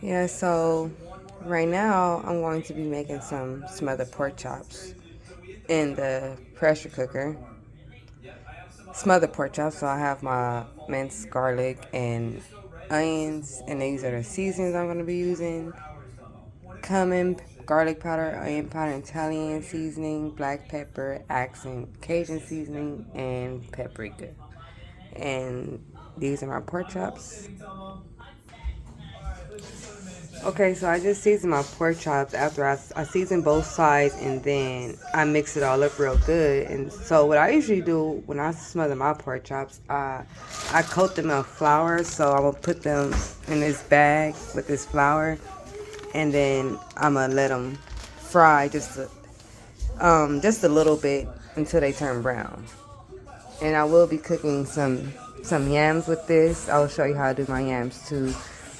Yeah, so right now I'm going to be making some smothered pork chops in the pressure cooker. Smothered pork chops, so I have my minced garlic and onions, and these are the seasonings I'm going to be using: cumin, garlic powder, onion powder, Italian seasoning, black pepper, accent, Cajun seasoning, and paprika. And these are my pork chops. Okay, so I just seasoned my pork chops after I season both sides, and then I mix it all up real good. And so what I usually do when I smother my pork chops, I coat them in flour. So I'm gonna put them in this bag with this flour, and then I'm gonna let them fry just a little bit until they turn brown. And I will be cooking some yams with this. I'll show you how to do my yams too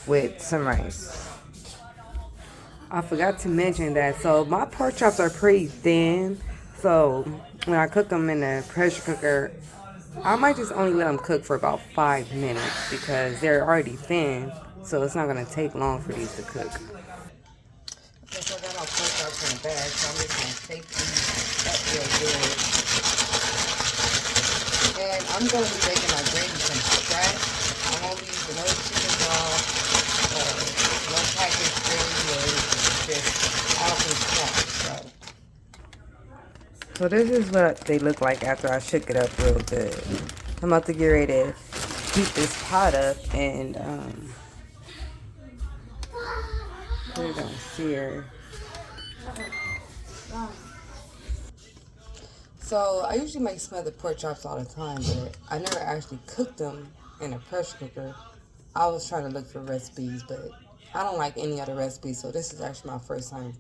with some rice. I forgot to mention that. So my pork chops are pretty thin. So when I cook them in the pressure cooker, I might just only let them cook for about 5 minutes because they're already thin. So it's not gonna take long for these to cook. Okay, so I got my pork chops in the bag, so I'm just gonna take these up real good. And I'm gonna be making my gravy from scratch. I won't be using no chicken broth or no packaged gravy or anything. Just all from scratch. So this is what they look like after I shook it up real good. I'm about to get ready to heat this pot up and put it on sear. So I usually make smothered pork chops all the time, but I never actually cooked them in a pressure cooker. I was trying to look for recipes, but I don't like any other recipes, so this is actually my first time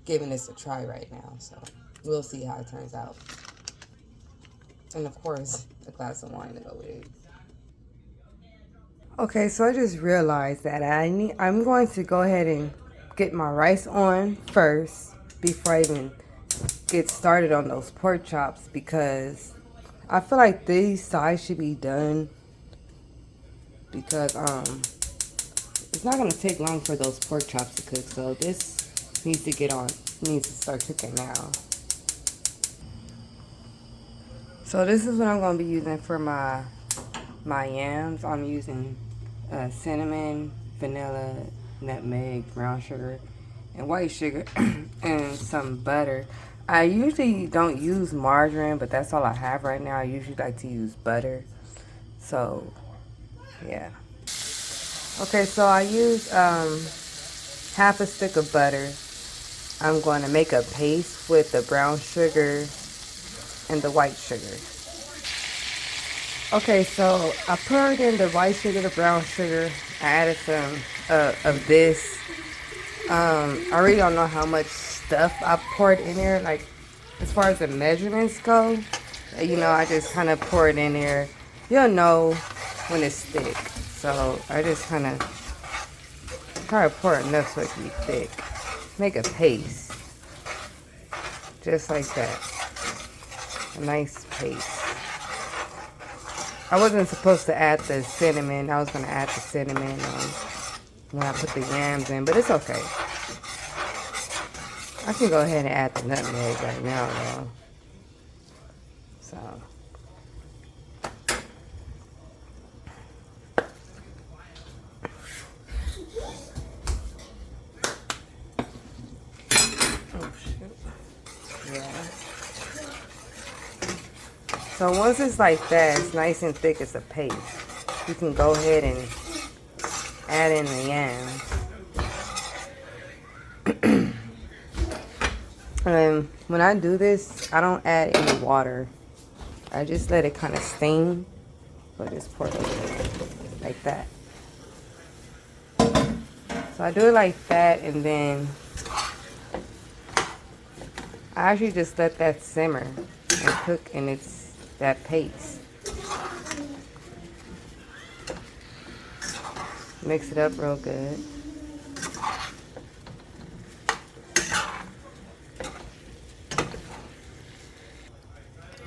giving this a try right now. So we'll see how it turns out. And of course, a glass of wine to go with it. Okay, so I just realized that I'm going to go ahead and get my rice on first before I even get started on those pork chops, because I feel like these sides should be done because it's not gonna take long for those pork chops to cook. So this needs to start cooking now. So this is what I'm gonna be using for my yams. I'm using cinnamon, vanilla, nutmeg, brown sugar, and white sugar, and some butter. I usually don't use margarine, but that's all I have right now. I usually like to use butter. So, yeah. Okay, so I use half a stick of butter. I'm going to make a paste with the brown sugar and the white sugar. Okay, so I poured in the white sugar, the brown sugar. I added some of this. I really don't know how much stuff I poured in there. Like, as far as the measurements go, I just kind of pour it in there. You'll know when it's thick. So I just kind of try to pour enough so it can be thick. Make a paste. Just like that. A nice paste. I wasn't supposed to add the cinnamon. I was going to add the cinnamon when I put the yams in, but it's okay. I can go ahead and add the nutmeg right now, though. So. Oh, shoot. Yeah. So once it's like that, it's nice and thick as a paste. You can go ahead and add in the yams. And when I do this, I don't add any water. I just let it kind of steam. So just pour it in like that. So I do it like that, and then I actually just let that simmer and cook in that paste. Mix it up real good.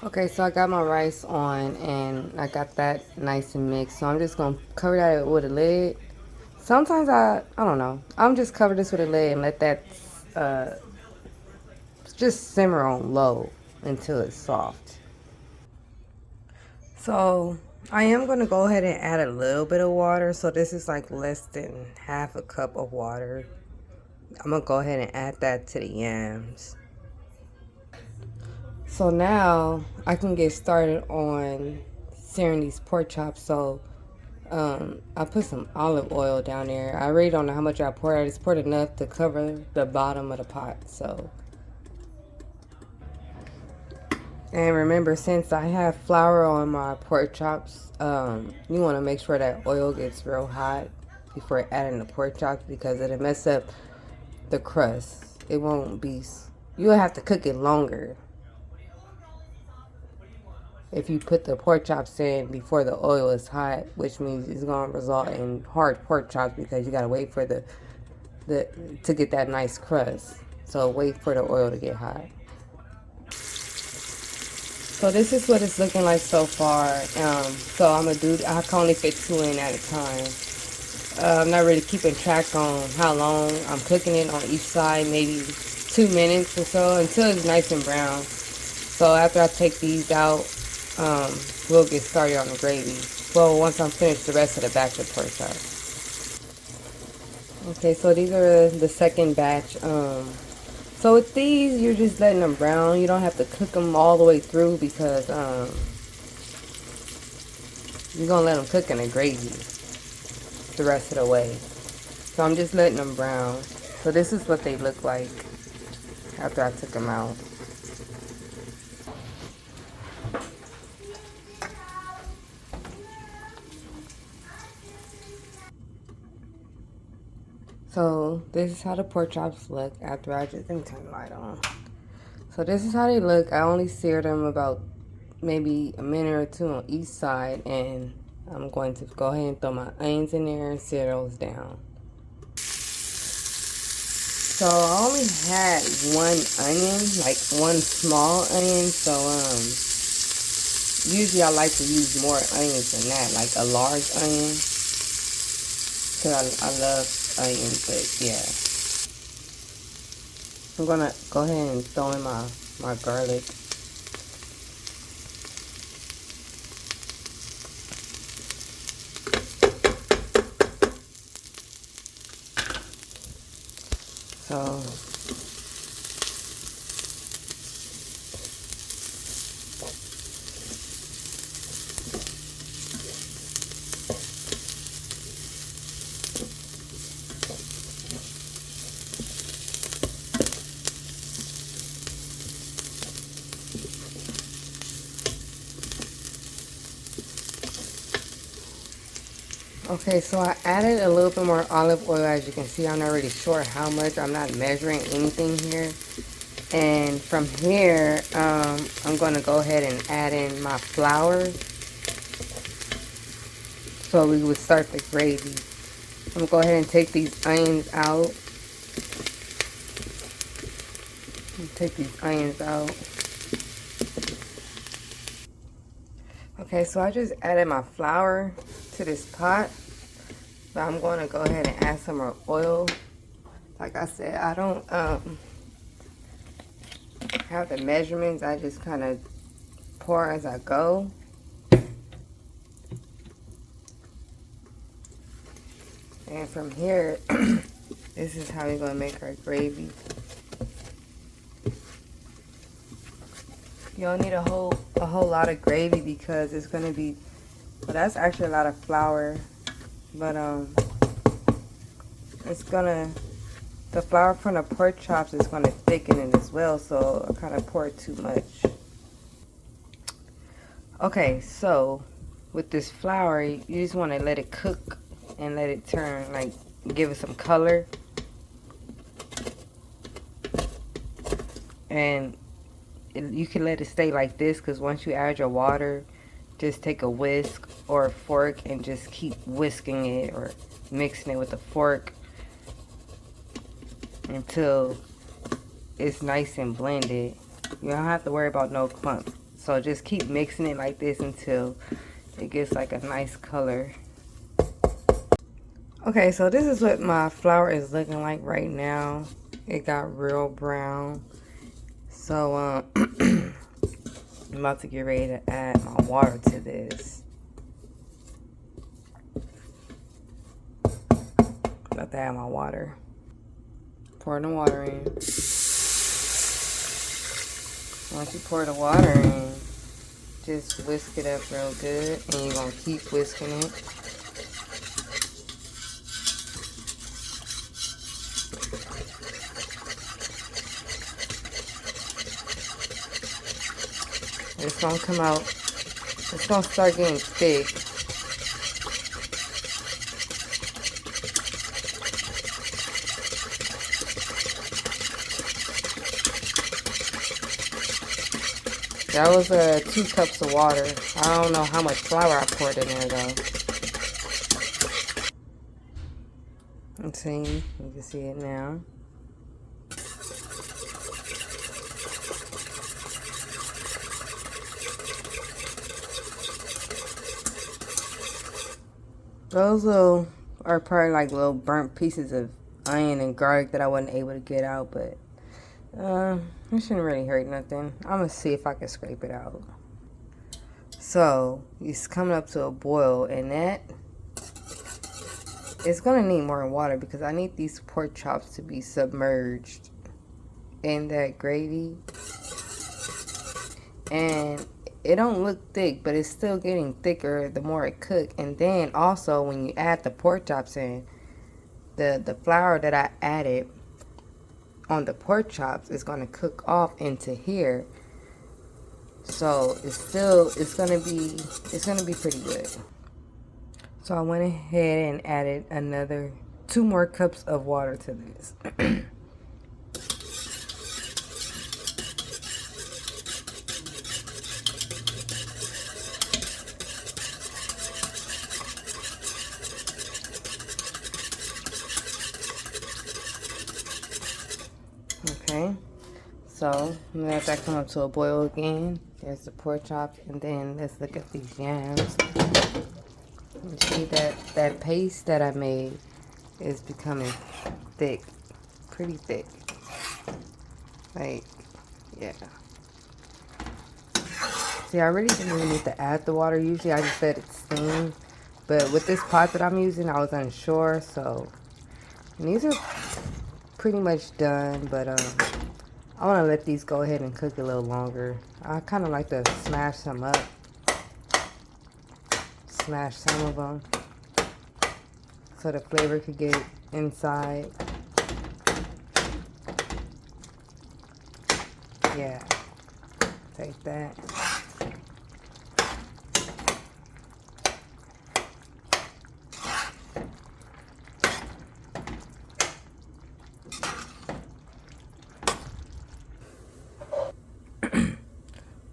Okay, so I got my rice on and I got that nice and mixed. So I'm just going to cover that with a lid Sometimes I don't know. I'm just cover this with a lid and let that uh, just simmer on low until it's soft. So I am going to go ahead and add a little bit of water. So this is like less than half a cup of water. I'm going to go ahead and add that to the yams. So now I can get started on searing these pork chops. So I put some olive oil down there. I really don't know how much I poured. I just poured enough to cover the bottom of the pot. So, and remember, since I have flour on my pork chops, you want to make sure that oil gets real hot before adding the pork chops because it'll mess up the crust. It won't be. You'll have to cook it longer if you put the pork chops in before the oil is hot, which means it's going to result in hard pork chops because you got to wait for the to get that nice crust. So wait for the oil to get hot. So this is what it's looking like so far. So I'm gonna do. I can only fit 2 in at a time. I'm not really keeping track on how long I'm cooking it on each side. Maybe 2 minutes or so until it's nice and brown. So after I take these out, we'll get started on the gravy. Well, once I'm finished the rest of the batch of pork chops. Okay, so these are the second batch. So with these, you're just letting them brown. You don't have to cook them all the way through because you're going to let them cook in the gravy the rest of the way. So I'm just letting them brown. So this is what they look like after I took them out. So this is how the pork chops look after I just turn the light on. So this is how they look. I only seared them about maybe a minute or 2 on each side, and I'm going to go ahead and throw my onions in there and sear those down. So I only had 1 onion, like 1 small onion. So usually I like to use more onions than that, like a large onion, because I love onions. But yeah, I'm gonna go ahead and throw in my garlic. So okay, so I added a little bit more olive oil. As you can see, I'm not really sure how much. I'm not measuring anything here. And from here, I'm going to go ahead and add in my flour. So we would start the gravy. I'm going to go ahead and take these onions out. Take these onions out. Okay, so I just added my flour to this pot. But I'm going to go ahead and add some more oil. Like I said, I don't have the measurements. I just kind of pour as I go. And from here, this is how we're going to make our gravy. You don't need a whole lot of gravy because it's going to be, well, that's actually a lot of flour. But it's gonna, the flour from the pork chops is gonna thicken it as well, so I kind of poured too much. Okay, so with this flour, you just want to let it cook and let it turn, like give it some color. And you can let it stay like this because once you add your water, just take a whisk or a fork and just keep whisking it or mixing it with a fork until it's nice and blended. You don't have to worry about no clumps. So just keep mixing it like this until it gets like a nice color. Okay, so this is what my flour is looking like right now. It got real brown. So I'm about to get ready to add my water to this. About to add my water. Pour the water in. Once you pour the water in, just whisk it up real good, and you're gonna keep whisking it. It's gonna come out, it's gonna start getting thick. That was 2 cups of water. I don't know how much flour I poured in there though. Let's see, you can see it now. Those little are probably like little burnt pieces of onion and garlic that I wasn't able to get out, but it shouldn't really hurt nothing. I'm gonna see if I can scrape it out. So it's coming up to a boil, and that it's gonna need more water because I need these pork chops to be submerged in that gravy. And it don't look thick, but it's still getting thicker the more it cooks. And then also when you add the pork chops in, the flour that I added on the pork chops is going to cook off into here. So it's going to be pretty good. So I went ahead and added another 2 more cups of water to this. Okay, so let that come up to a boil again. There's the pork chops, and then let's look at these yams. You see that paste that I made is becoming thick, pretty thick. Like, yeah. See, I really didn't even need to add the water. Usually I just let it steam, but with this pot that I'm using, I was unsure. So these are pretty much done, but I want to let these go ahead and cook a little longer. I kind of like to smash some up. Smash some of them so the flavor could get inside. Yeah, take that.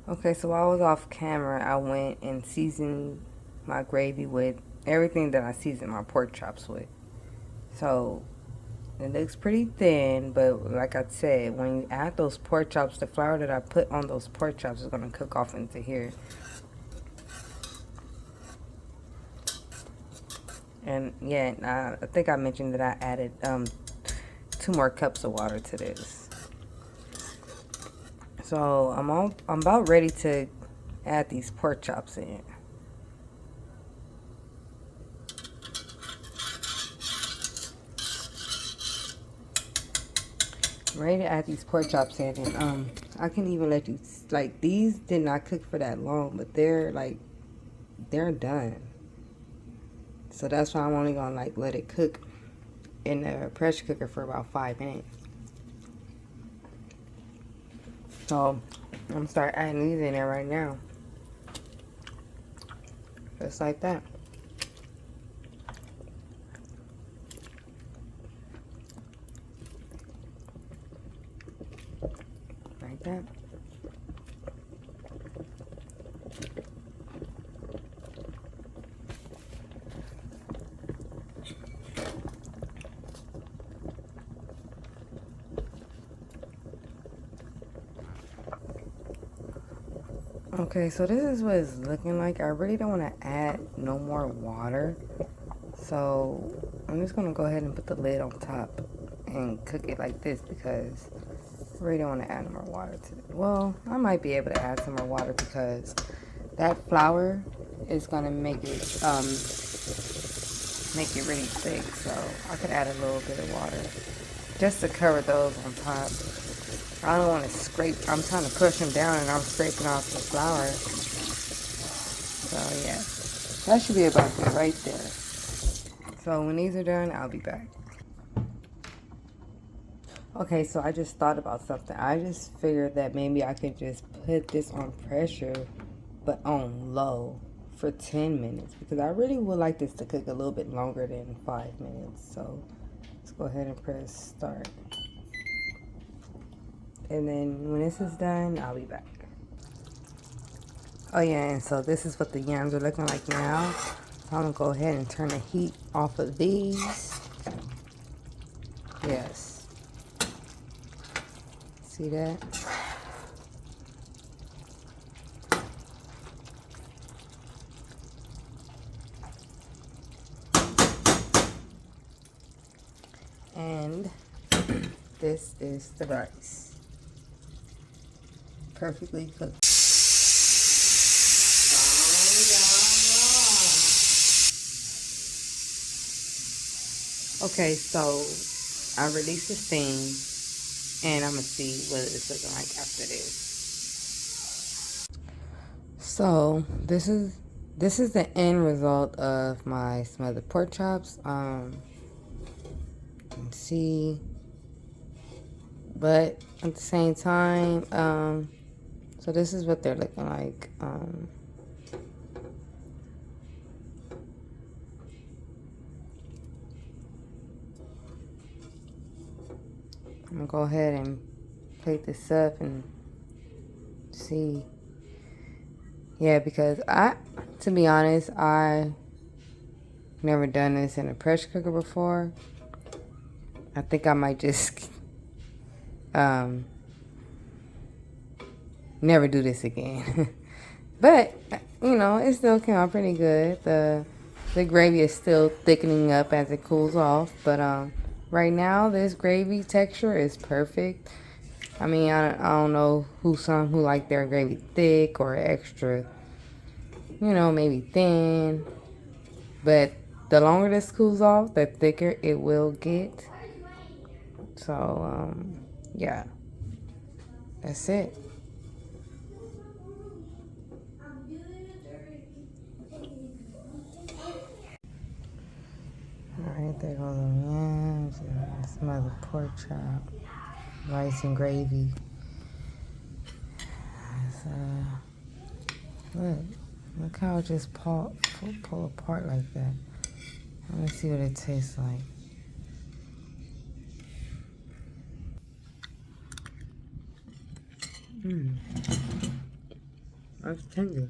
Okay, so while I was off camera, I went and seasoned my gravy with everything that I seasoned my pork chops with. So it looks pretty thin, but like I said, when you add those pork chops, the flour that I put on those pork chops is going to cook off into here. And yeah, I think I mentioned that I added 2 more cups of water to this. So I'm about ready to add these pork chops in. I'm ready to add these pork chops in, and I can even let you, like, these did not cook for that long, but they're done. So that's why I'm only gonna like let it cook in the pressure cooker for about 5 minutes. So I'm gonna start adding these in there right now. Just like that. Like that. Okay, so this is what it's looking like. I really don't want to add no more water. So I'm I'm just gonna go ahead and put the lid on top and cook it like this because I really don't want to add no more water to it. Well, I might be able to add some more water because that flour is gonna make it really thick. So I could add a little bit of water just to cover those on top. I don't want to scrape. I'm trying to push them down and I'm scraping off the flour. So yeah, that should be about good right there. So when these are done, I'll be back. Okay, so I just thought about something. I just figured that maybe I could just put this on pressure, but on low for 10 minutes because I really would like this to cook a little bit longer than 5 minutes. So let's go ahead and press start. And then when this is done, I'll be back. Oh yeah, and so this is what the yams are looking like now. So I'm gonna go ahead and turn the heat off of these. Yes. See that? And this is the rice. Perfectly cooked. Okay, so I released the steam and I'm gonna see what it's looking like after this. So this is the end result of my smothered pork chops. You can see, but at the same time, so this is what they're looking like. I'm gonna go ahead and plate this up and see. Yeah, because to be honest, I never done this in a pressure cooker before. I think I might just never do this again. But you know, it still came out pretty good. The gravy is still thickening up as it cools off, but right now this gravy texture is perfect. I mean, I don't know who like their gravy thick or extra, you know, maybe thin. But the longer this cools off, the thicker it will get. So, yeah, that's it. Alright, there goes the yams, some other pork chop, rice and gravy. Look how it just pull apart like that. Let me see what it tastes like. That's tender.